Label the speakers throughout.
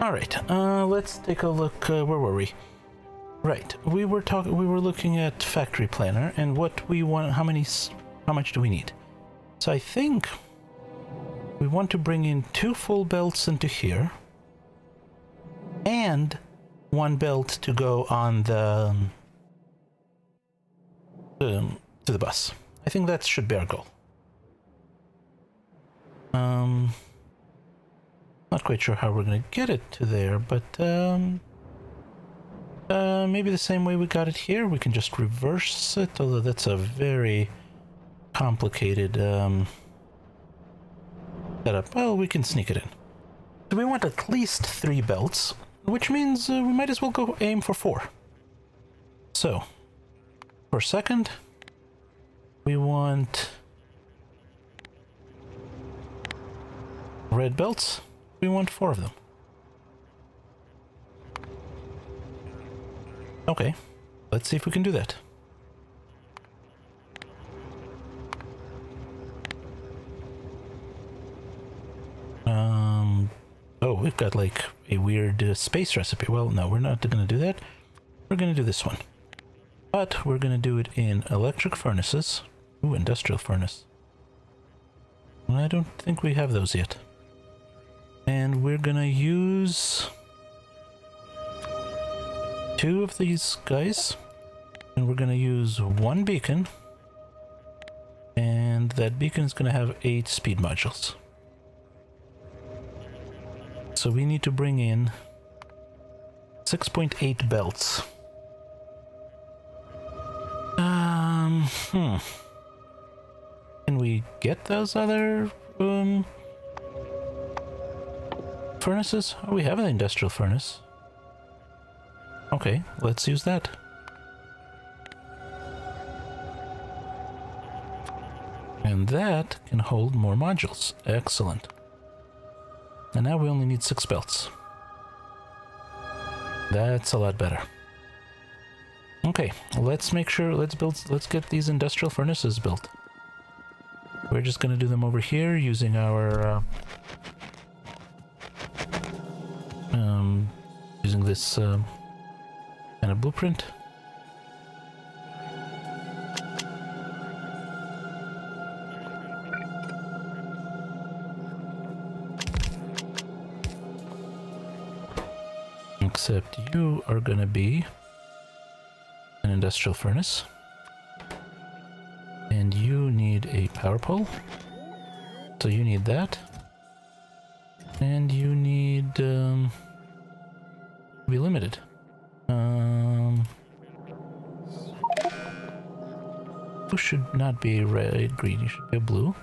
Speaker 1: All right, let's take a look. Where were we? Right, we were looking at factory planner and what we want. How much do we need? So I think we want to bring in 2 full belts into here, and 1 belt to go on the to the bus. I think that should be our goal. Not quite sure how we're gonna get it to there, but maybe the same way we got it here. We can just reverse it, although that's a very complicated setup. Well, we can sneak it in. So we want at least 3 belts, which means we might as well go aim for 4. So, for second, we want red belts. We want 4 of them. Okay, let's see if we can do that. Oh, we've got like a weird space recipe. Well, no, we're not going to do that. We're going to do this one. But we're going to do it in electric furnaces. Ooh, industrial furnace. I don't think we have those yet. And we're going to use 2 of these guys. And we're going to use 1 beacon. And that beacon is going to have 8 speed modules. So we need to bring in 6.8 belts. Can we get those other furnaces? Oh, we have an industrial furnace. Okay, let's use that. And that can hold more modules. Excellent. And now we only need 6 belts. That's a lot better. Okay, let's make sure, let's get these industrial furnaces built. We're just gonna do them over here using our, using this kind of blueprint. Except you are gonna be an industrial furnace. And you need a power pole. So you need that. And you need to be limited. You should not be red, green, you should be a blue.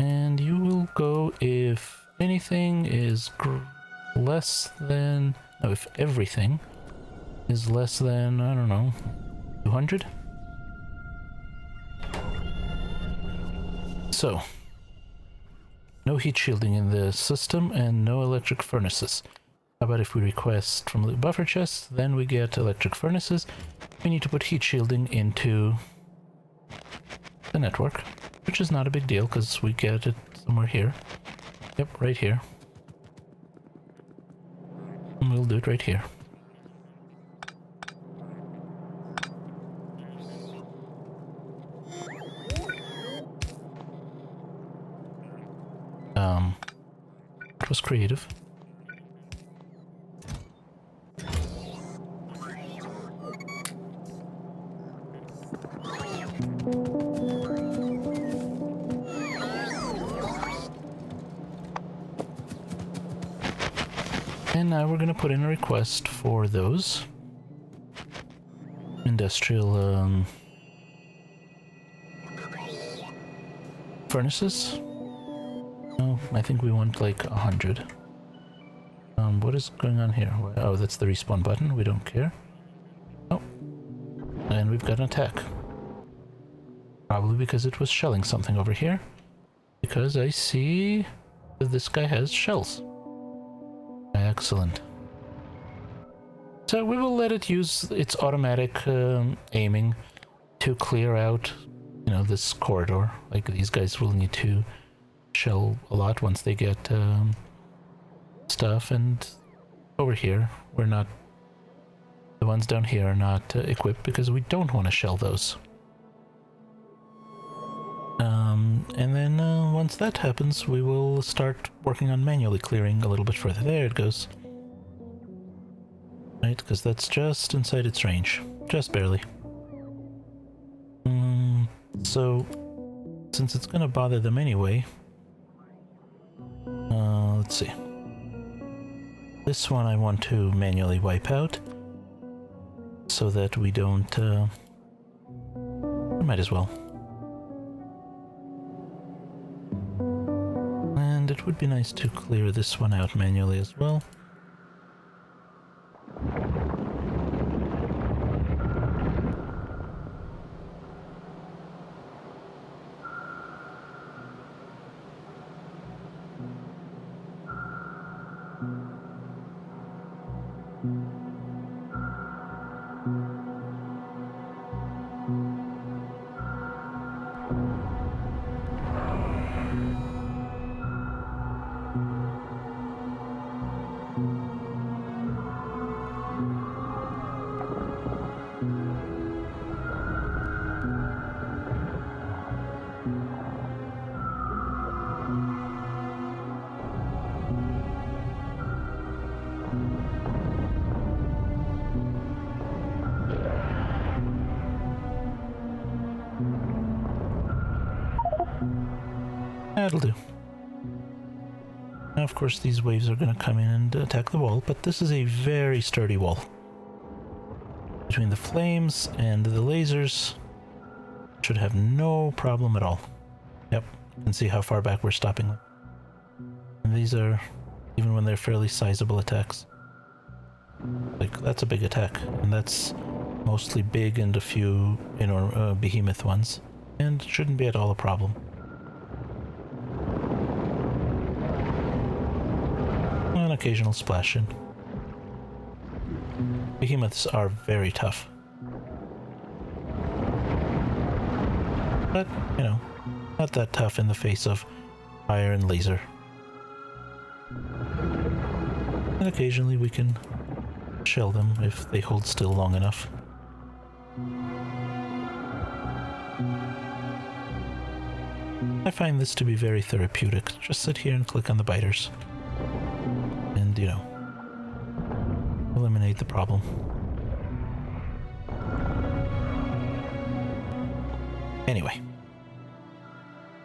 Speaker 1: And you will go if anything is less than... No, if everything is less than, I don't know, 200? So, no heat shielding in the system and no electric furnaces. How about if we request from the buffer chest, then we get electric furnaces. We need to put heat shielding into the network, which is not a big deal because we get it somewhere here. Yep, right here. And we'll do it right here. It was creative. And now we're going to put in a request for those industrial furnaces. Oh, I think we want like 100. What is going on here? Oh, that's the respawn button. We don't care. Oh, and we've got an attack. Probably because it was shelling something over here. Because I see that this guy has shells. Excellent. So we will let it use its automatic aiming to clear out, you know, this corridor. Like these guys will need to shell a lot once they get stuff, and over here, we're not... The ones down here are not equipped because we don't want to shell those. And then once that happens, we will start working on manually clearing a little bit further. There it goes. Right, because that's just inside its range. Just barely. So, since it's going to bother them anyway, let's see. This one I want to manually wipe out so that we don't... might as well. And it would be nice to clear this one out manually as well. That'll do. Now, of course, these waves are going to come in and attack the wall, but this is a very sturdy wall. Between the flames and the lasers, should have no problem at all. Yep, you can see how far back we're stopping them. And these are, even when they're fairly sizable attacks. Like, that's a big attack, and that's mostly big and a few, behemoth ones, and shouldn't be at all a problem. An occasional splash in. Behemoths are very tough. But, not that tough in the face of fire and laser. And occasionally we can shell them if they hold still long enough. I find this to be very therapeutic. Just sit here and click on the biters. And, eliminate the problem. Anyway.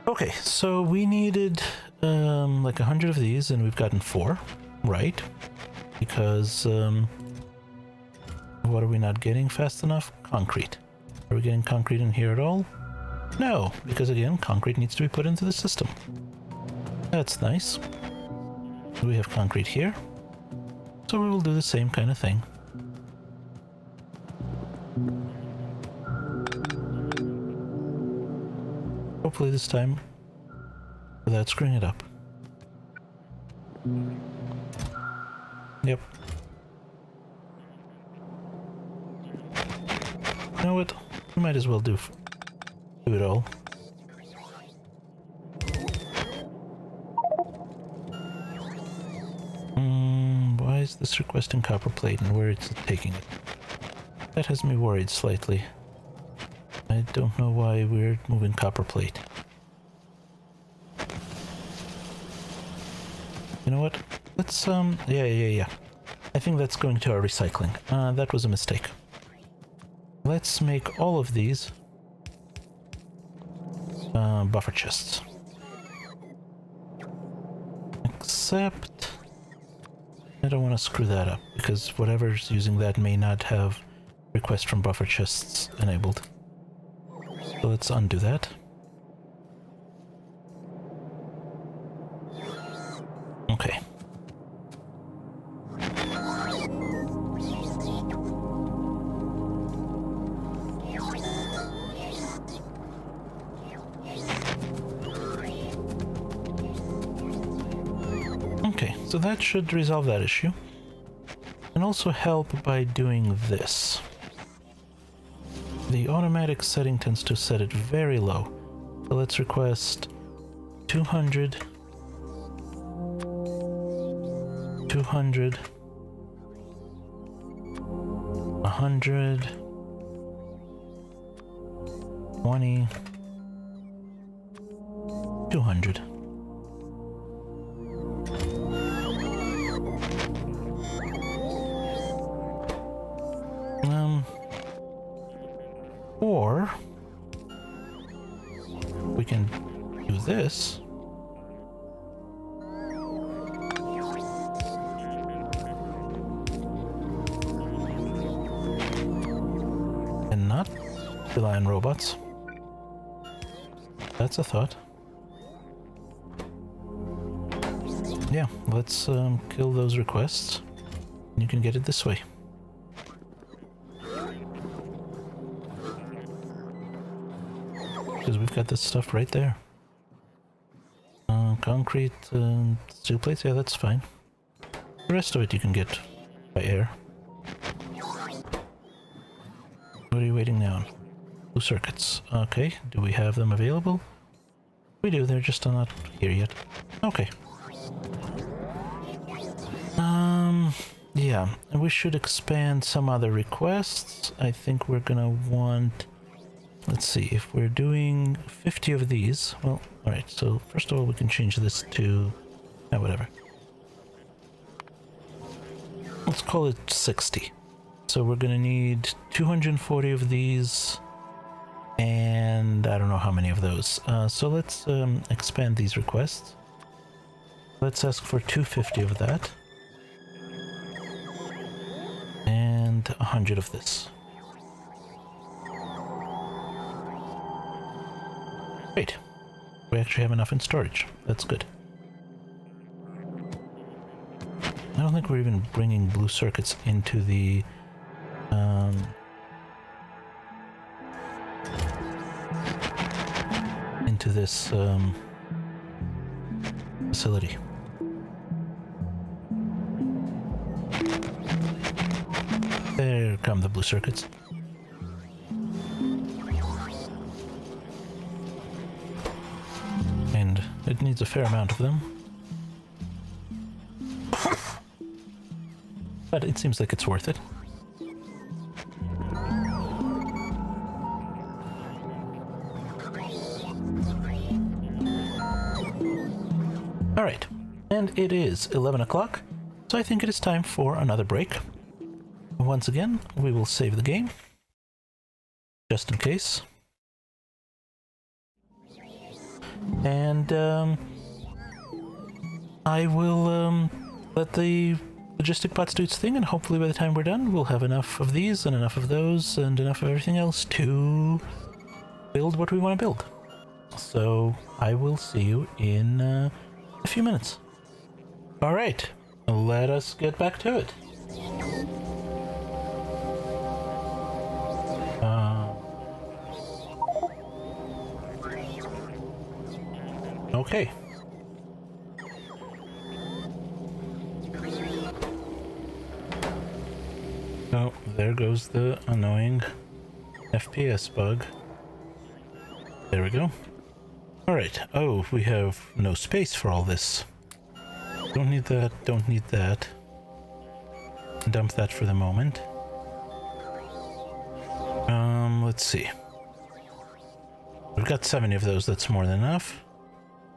Speaker 1: Okay, so we needed like 100 of these, and we've gotten 4, right? Because what are we not getting fast enough? Concrete. Are we getting concrete in here at all? No, because again, concrete needs to be put into the system. That's nice. We have concrete here, so we will do the same kind of thing. Hopefully this time without screwing it up. Yep. You know what? We might as well do it all. Why is this requesting copper plate and where it's taking it? That has me worried slightly. I don't know why we're moving copper plate. You know what? Let's, yeah. I think that's going to our recycling. That was a mistake. Let's make all of these buffer chests. Except I don't want to screw that up, because whatever's using that may not have request from buffer chests enabled. So let's undo that. Okay. Okay, so that should resolve that issue. And also help by doing this. The automatic setting tends to set it very low. So let's request 200, 200, 100. 20. 200. Or we can do this. And not rely on robots. That's a thought. Yeah, let's kill those requests. You can get it this way. Because we've got this stuff right there. Concrete, steel plates, yeah, that's fine. The rest of it you can get by air. What are you waiting now on? Blue circuits. Okay, do we have them available? We do, they're just not here yet. Okay. Yeah, and we should expand some other requests. I think we're gonna want... Let's see, if we're doing 50 of these... Well, alright, so first of all we can change this to... whatever. Let's call it 60. So we're gonna need 240 of these... and I don't know how many of those. So let's expand these requests. Let's ask for 250 of that. And 100 of this. Great. We actually have enough in storage. That's good. I don't think we're even bringing blue circuits into the... into this facility. There come the blue circuits. And it needs a fair amount of them. But it seems like it's worth it. Alright, and it is 11 o'clock, so I think it is time for another break. Once again, we will save the game, just in case. And I will let the logistic bots do its thing, and hopefully by the time we're done, we'll have enough of these, and enough of those, and enough of everything else to build what we want to build. So I will see you in a few minutes. Alright, let us get back to it. Okay. Oh, there goes the annoying FPS bug. There we go. Alright, oh, we have no space for all this. Don't need that, don't need that. Dump that for the moment. Let's see. We've got 70 of those, that's more than enough.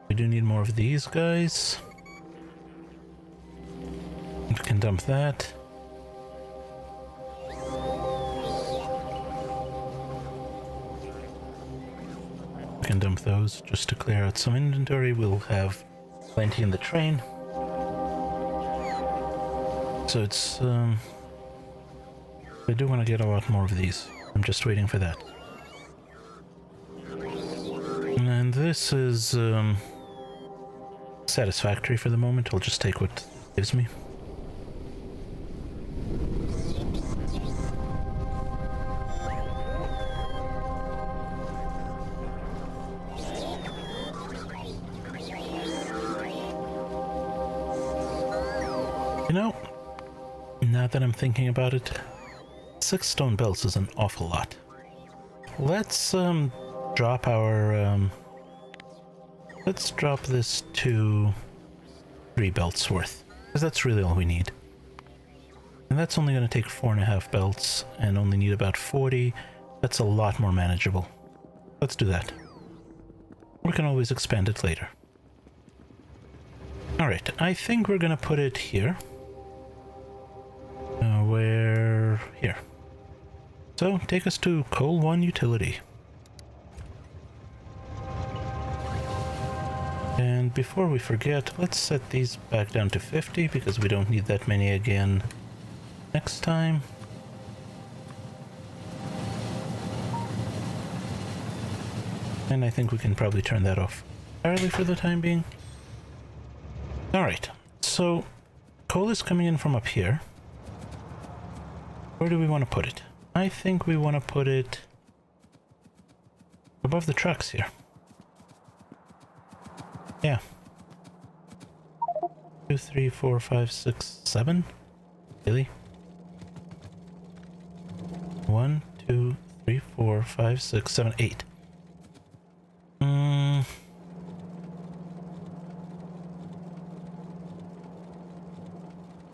Speaker 1: We do need more of these guys. We can dump that. We can dump those just to clear out some inventory. We'll have plenty in the train. So it's, I do want to get a lot more of these. I'm just waiting for that. And this is satisfactory for the moment. I'll just take what it gives me. You know, now that I'm thinking about it, 6 stone belts is an awful lot. Let's drop our let's drop this to 3 belts worth, because that's really all we need. And that's only going to take 4.5 belts and only need about 40. That's a lot more manageable. Let's do that. We can always expand it later. Alright, I think we're going to put it here. Where... here. So, take us to Coal 1 Utility. And before we forget, let's set these back down to 50 because we don't need that many again next time. And I think we can probably turn that off entirely for the time being. Alright, so coal is coming in from up here. Where do we want to put it? I think we want to put it above the trucks here. Yeah. 2, 3, 4, 5, 6, 7. Really? 1, 2, 3, 4, 5, 6, 7, 8.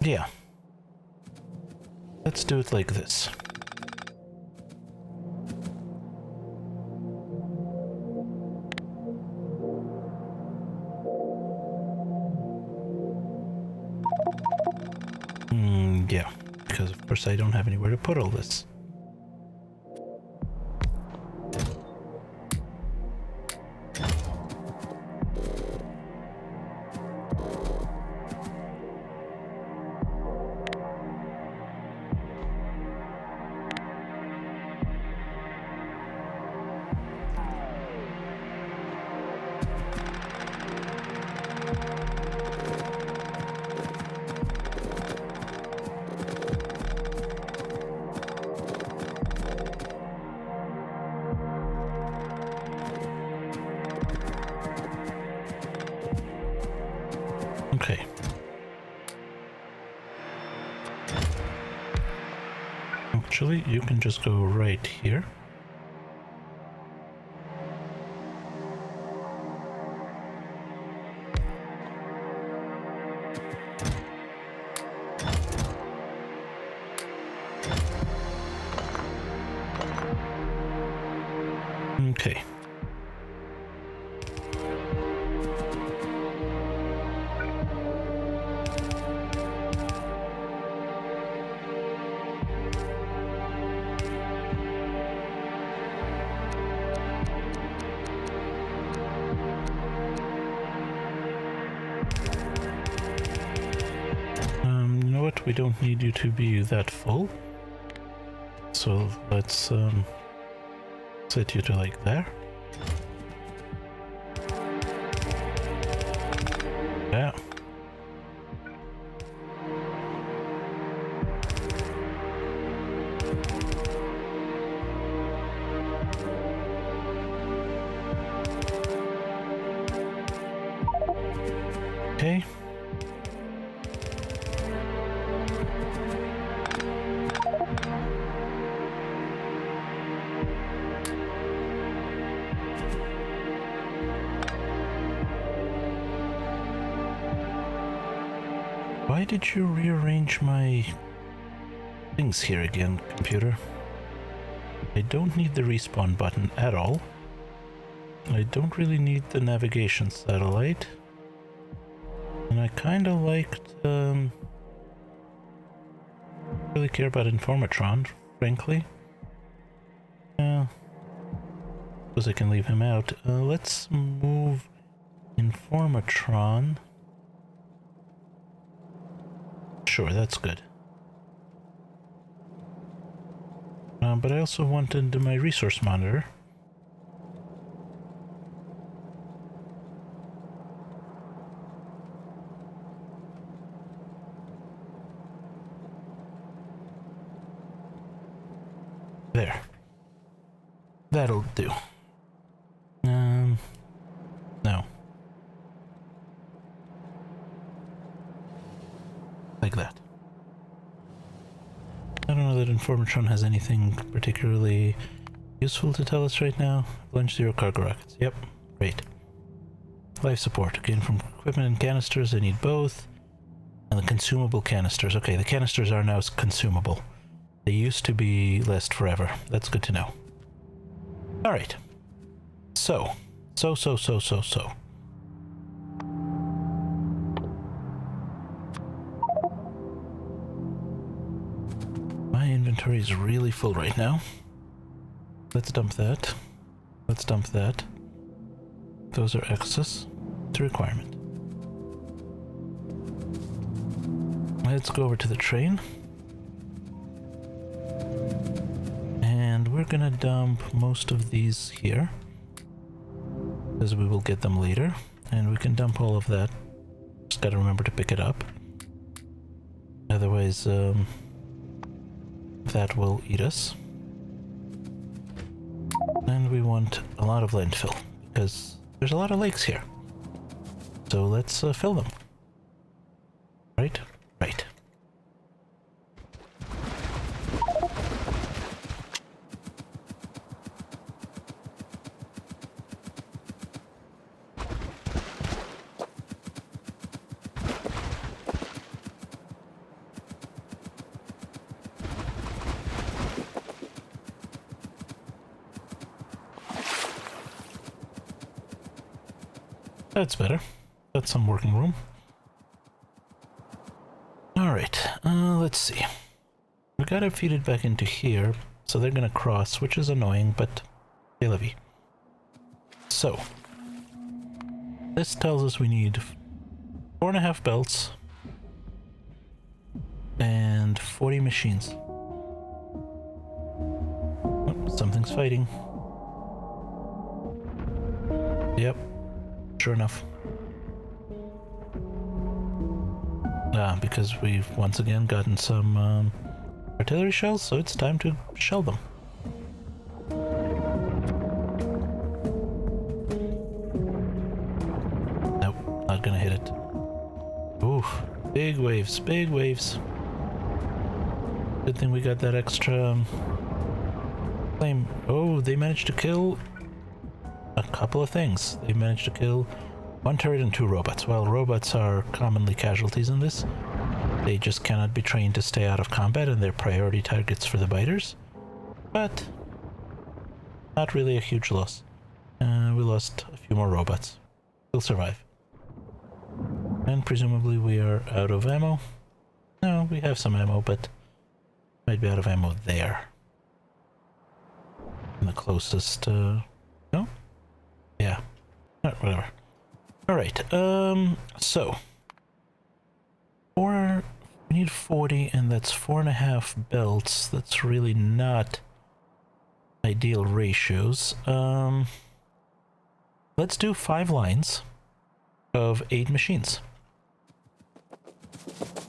Speaker 1: Yeah. Let's do it like this. Yeah, because of course I don't have anywhere to put all this. Okay. Actually, you can just go right here. Okay. You know what? We don't need you to be that full. So let's set you to like there. Yeah. Okay. Why did you rearrange my things here again, computer? I don't need the respawn button at all. I don't really need the navigation satellite. And I kind of liked, really care about Informatron, frankly. Suppose I can leave him out. Let's move Informatron. Sure, that's good. But I also wanted my resource monitor. There. That'll do. No. Like that. I don't know that Informatron has anything particularly useful to tell us right now. Launch 0 cargo rockets. Yep, great. Life support. Gain from equipment and canisters. I need both. And the consumable canisters. Okay, the canisters are now consumable. They used to be last forever. That's good to know. Alright. So. My inventory is really full right now. Let's dump that. Let's dump that. Those are excess. It's a requirement. Let's go over to the train. And we're gonna dump most of these here, because we will get them later. And we can dump all of that. Just gotta remember to pick it up. Otherwise, that will eat us. And we want a lot of landfill, because there's a lot of lakes here. So let's fill them. Right? Right. That's better. That's some working room. Alright, let's see. We gotta feed it back into here, so they're gonna cross, which is annoying, but c'est la vie. So, this tells us we need 4.5 belts and 40 machines. Oh, something's fighting. Yep. Sure enough. Because we've once again gotten some artillery shells, so it's time to shell them. Nope, not gonna hit it. Oof, big waves, big waves. Good thing we got that extra flame. Oh, they managed to kill a couple of things. They managed to kill 1 turret and 2 robots. Well, robots are commonly casualties in this. They just cannot be trained to stay out of combat, and they're priority targets for the biters. But not really a huge loss. We lost a few more robots. We'll survive. And presumably we are out of ammo. No, we have some ammo, but might be out of ammo there. And the closest, no? Yeah. Whatever. Alright, so. We need 40, and that's 4.5 belts. That's really not ideal ratios. Let's do 5 lines of 8 machines.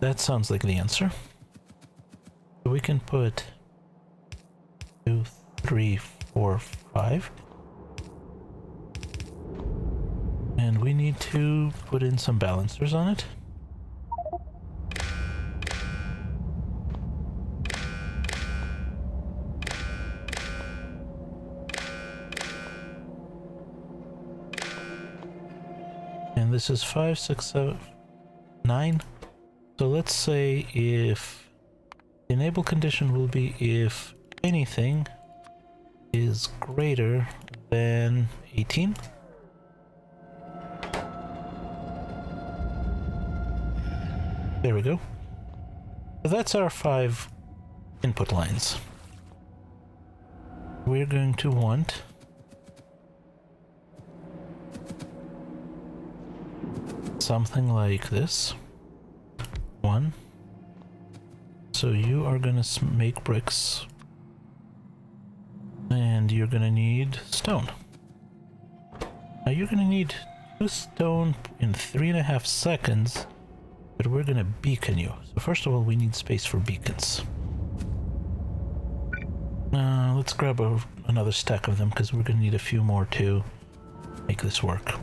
Speaker 1: That sounds like the answer. So we can put 2, 3, 4, 5. And we need to put in some balancers on it. And this is 5, 6, 7, 9. So let's say if the enable condition will be if anything is greater than 18. There we go. So that's our 5 input lines. We're going to want something like this. 1. So you are going to make bricks, and you're going to need stone. Now you're going to need 2 stone in 3.5 seconds. But we're gonna beacon you. So first of all, we need space for beacons. Let's grab another stack of them, because we're gonna need a few more to make this work.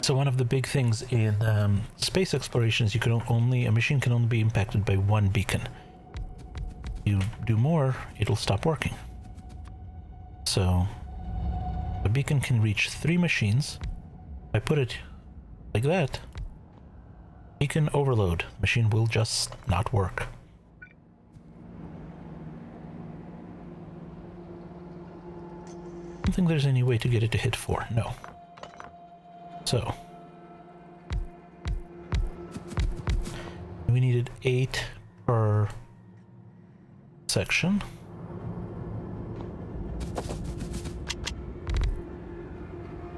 Speaker 1: So one of the big things in space exploration is a machine can only be impacted by 1 beacon. You do more, it'll stop working. so the beacon can reach 3 machines. If I put it like that, beacon overload. The machine will just not work. I don't think there's any way to get it to hit 4. No. So we needed 8 per section.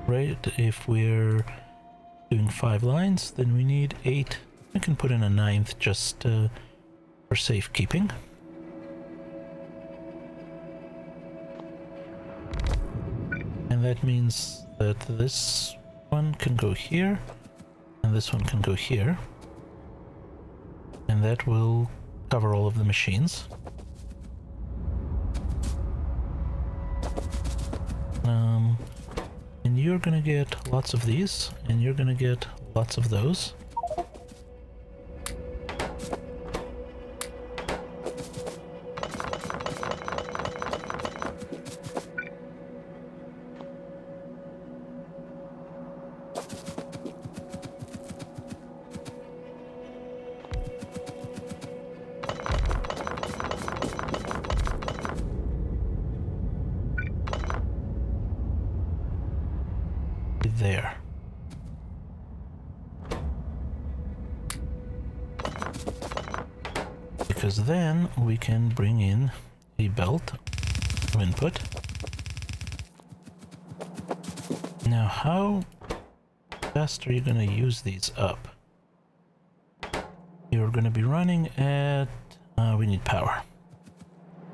Speaker 1: Right, if we're doing 5 lines, then we need 8. We can put in a 9th just for safekeeping. And that means that this one can go here, and this one can go here. And that will cover all of the machines. And you're gonna get lots of these, and you're gonna get lots of those. There. Because then we can bring in a belt of input. Now, how fast are you going to use these up? You're going to be running at... we need power.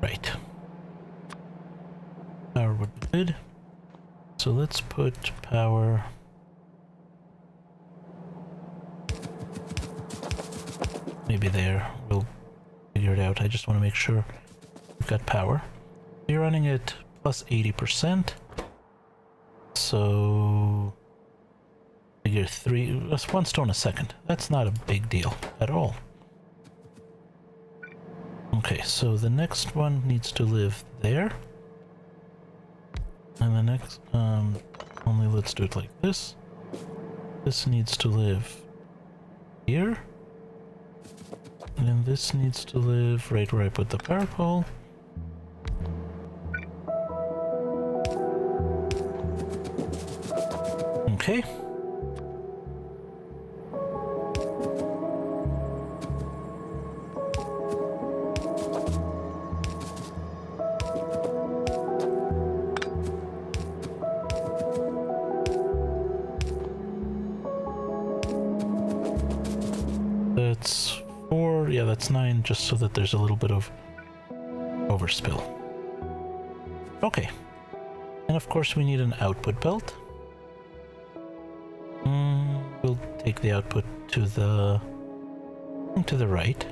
Speaker 1: Right. Power would be good. So let's put power... maybe there. We'll figure it out. I just want to make sure we've got power. You're running at plus 80%. So... figure 3... that's 1 stone a second. That's not a big deal at all. Okay, so the next one needs to live there. And the next, only let's do it like this. This needs to live here. And then this needs to live right where I put the power pole. Okay. That's 4, yeah, that's 9, just so that there's a little bit of overspill. Okay. And of course we need an output belt. We'll take the output to the right.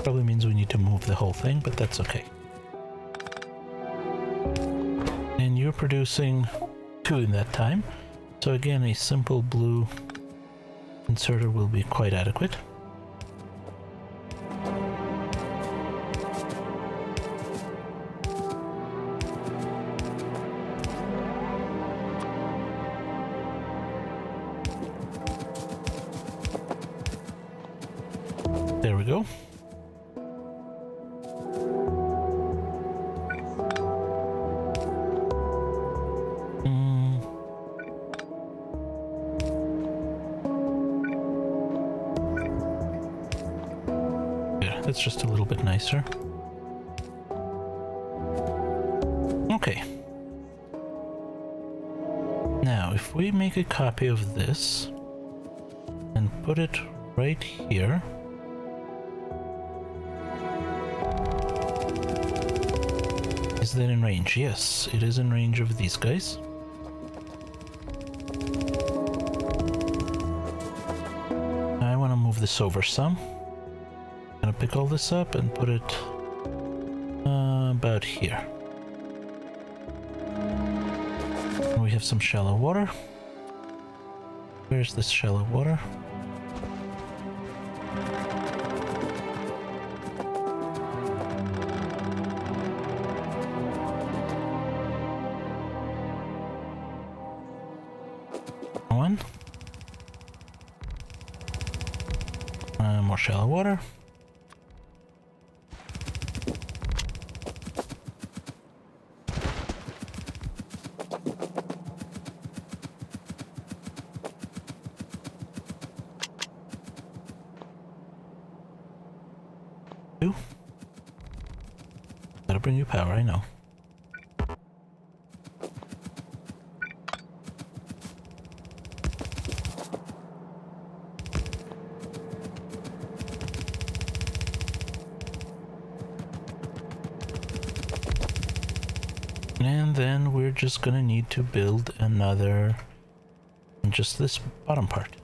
Speaker 1: Probably means we need to move the whole thing, but that's okay. And you're producing 2 in that time. So again, a simple blue inserter will be quite adequate. There we go. That's just a little bit nicer. Okay. Now, if we make a copy of this and put it right here, is that in range? Yes, it is in range of these guys. I want to move this over some. Gonna pick all this up and put it about here. And we have some shallow water. Where's this shallow water? One. More shallow water. Two. Gotta bring you power, I know. And then we're just gonna need to build another, just this bottom part.